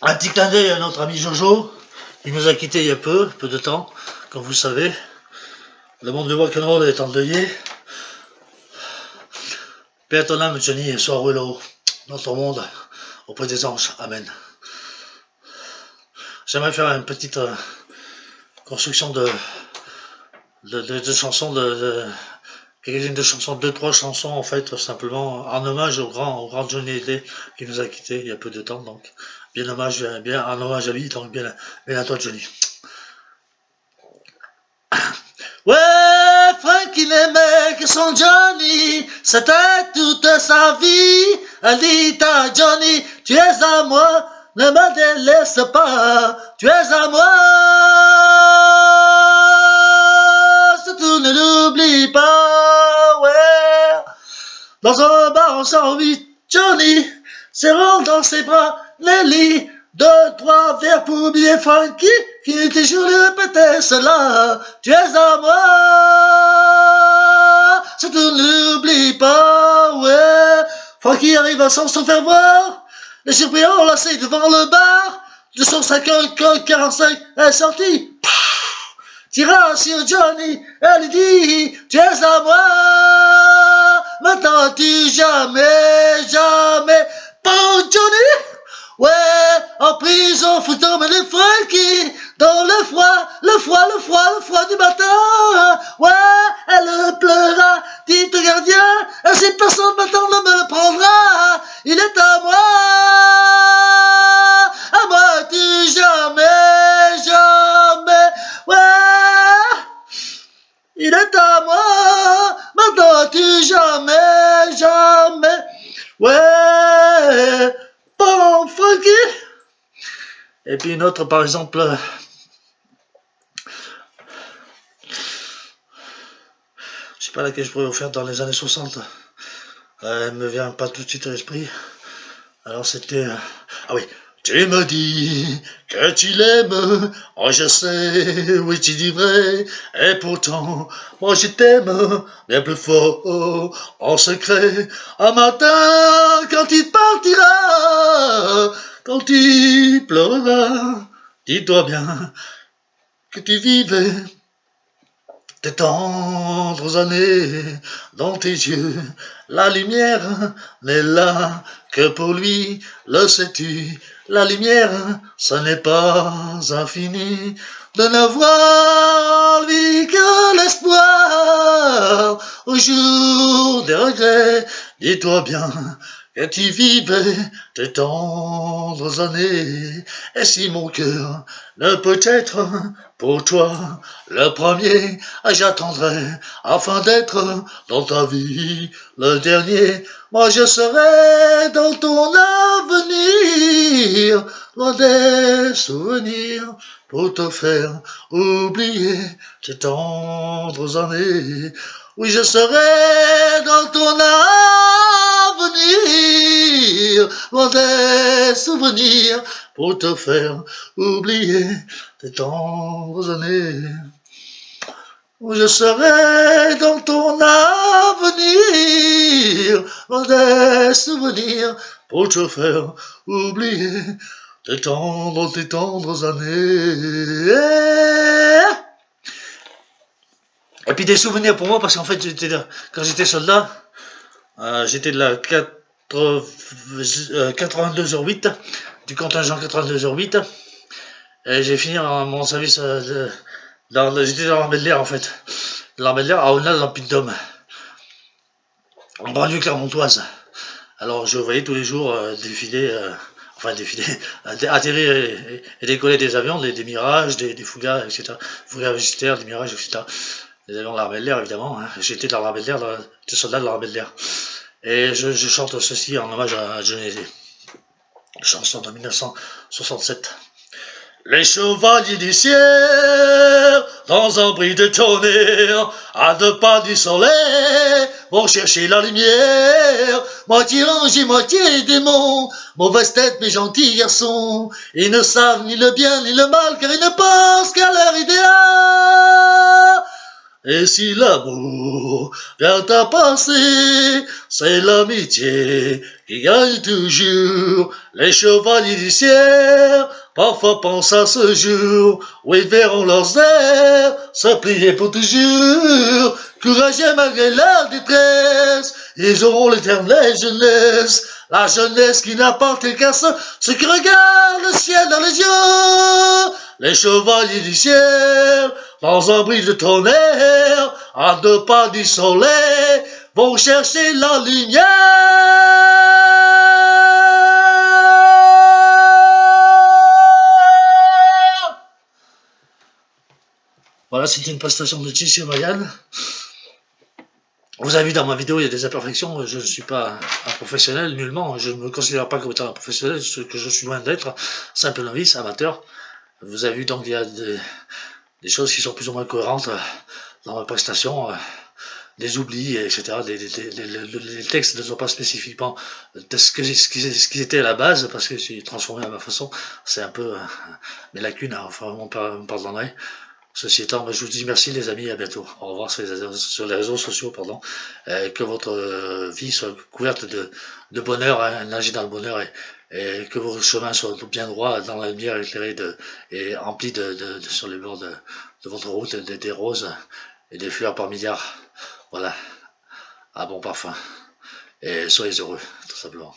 Un petit clin d'œil à notre ami Jojo. Il nous a quittés il y a peu de temps, comme vous le savez. Le monde du rock'n'roll est endeuillé. Paix à ton âme, Johnny, et sois heureux là-haut, dans ton monde, auprès des anges. Amen. J'aimerais faire une petite construction de chansons, quelques-unes de chansons, 2-3 chansons en fait, simplement en hommage au grand Johnny Hallyday qui nous a quittés il y a peu de temps, donc bien en hommage à lui, donc bien à toi Johnny. Ouais, Frankie n'aimait que son Johnny, c'était toute sa vie. Elle dit à Johnny, tu es à moi, ne me délaisse pas, tu es à moi. Surtout ne l'oublie pas, ouais. Dans un bar en 108, Johnny serrant dans ses bras Nelly. 2, 3 verres pour oublier Frankie, qui toujours lui répétait cela. Tu es à moi, surtout ne l'oublie pas, ouais. Frankie arrive sans se faire voir, les surpris enlacés devant le bar. 250-45 est sorti, tira sur Johnny, elle lui dit, tu es à moi, m'attends-tu jamais, pas Johnny? Ouais, en prison, foutant mais les Frankie, dans le froid du matin. Ouais, elle pleura, dit au gardien, et si personne maintenant ne me le prendra, il est à moi tu jamais, ouais, il est à moi, maintenant tu jamais, ouais. Bon, Frankie. Et puis une autre, par exemple, je sais pas laquelle je pourrais vous faire dans les années 60. Elle me vient pas tout de suite à l'esprit. Alors c'était, ah oui. Tu me dis que tu l'aimes, oh je sais, oui tu dis vrai, et pourtant, moi je t'aime, bien plus fort, en secret, un matin, quand il partira, quand tu pleureras, dis-toi bien que tu vivais tes tendres années dans tes yeux, la lumière n'est là que pour lui, le sais-tu, la lumière, ce n'est pas infini, de ne voir lui que l'espoir, au jour des regrets, dis-toi bien que tu vivais tes tendres années, et si mon cœur ne peut être pour toi le premier, j'attendrai afin d'être dans ta vie le dernier. Moi je serai dans ton avenir, loin des souvenirs, pour te faire oublier tes tendres années. Oui, je serai dans ton avenir, loin des souvenirs, pour te faire oublier tes tendres années. Oui, je serai dans ton avenir, loin des souvenirs, pour te faire oublier tes tendres années. Et puis des souvenirs pour moi, parce qu'en fait, quand j'étais soldat, j'étais de la 82h08, du contingent 82h08, et j'ai fini mon service, j'étais dans l'armée de l'air en fait, de l'armée de l'air à Aulnay dans le Puy-de-Dôme, en banlieue clermontoise. Alors je voyais tous les jours atterrir et décoller des avions, des Mirages, des Fougas, etc. Fougas Végétaires, des Mirages, etc. Des avions de l'armée de l'air, évidemment. Hein. J'étais dans l'armée de l'air, j'étais soldat de l'armée de l'air. Et je chante ceci en hommage à Johnny Hallyday. Chanson de 1967. Les chevaliers du ciel, dans un bris de tonnerre, à 2 pas du soleil, vont chercher la lumière. Moitié ange et moitié démon, mauvaise tête mais gentils garçons. Ils ne savent ni le bien ni le mal, car ils ne pensent qu'à leur idéal. Et si l'amour vient à passer, c'est l'amitié qui gagne toujours. Les chevaliers du ciel parfois pensent à ce jour où ils verront leurs airs se plier pour toujours. Courageux malgré la détresse, ils auront l'éternelle jeunesse. La jeunesse qui n'appartient qu'à ceux qui regardent le ciel dans les yeux. Les chevaliers du ciel, dans un bris de tonnerre, à 2 pas du soleil, vont chercher la lumière. Voilà, c'était une prestation de Tissi Marianne. Vous avez vu dans ma vidéo, il y a des imperfections. Je ne suis pas un professionnel, nullement. Je ne me considère pas comme étant un professionnel, ce que je suis loin d'être. Simple novice, amateur. Vous avez vu donc il y a des choses qui sont plus ou moins cohérentes dans ma prestation. Des oublis, etc. Les textes ne sont pas spécifiquement ce qu'ils étaient à la base, parce que j'ai transformé à ma façon. C'est un peu mes lacunes, enfin, on me pardonnerait. Ceci étant, je vous dis merci les amis, à bientôt. Au revoir sur les réseaux sociaux, pardon. Que votre vie soit couverte de bonheur, hein, nagez dans le bonheur, et que vos chemins soient bien droits, dans la lumière éclairée et emplis sur les bords de votre route, des roses et des fleurs par milliards. Voilà, à bon parfum. Et soyez heureux, tout simplement.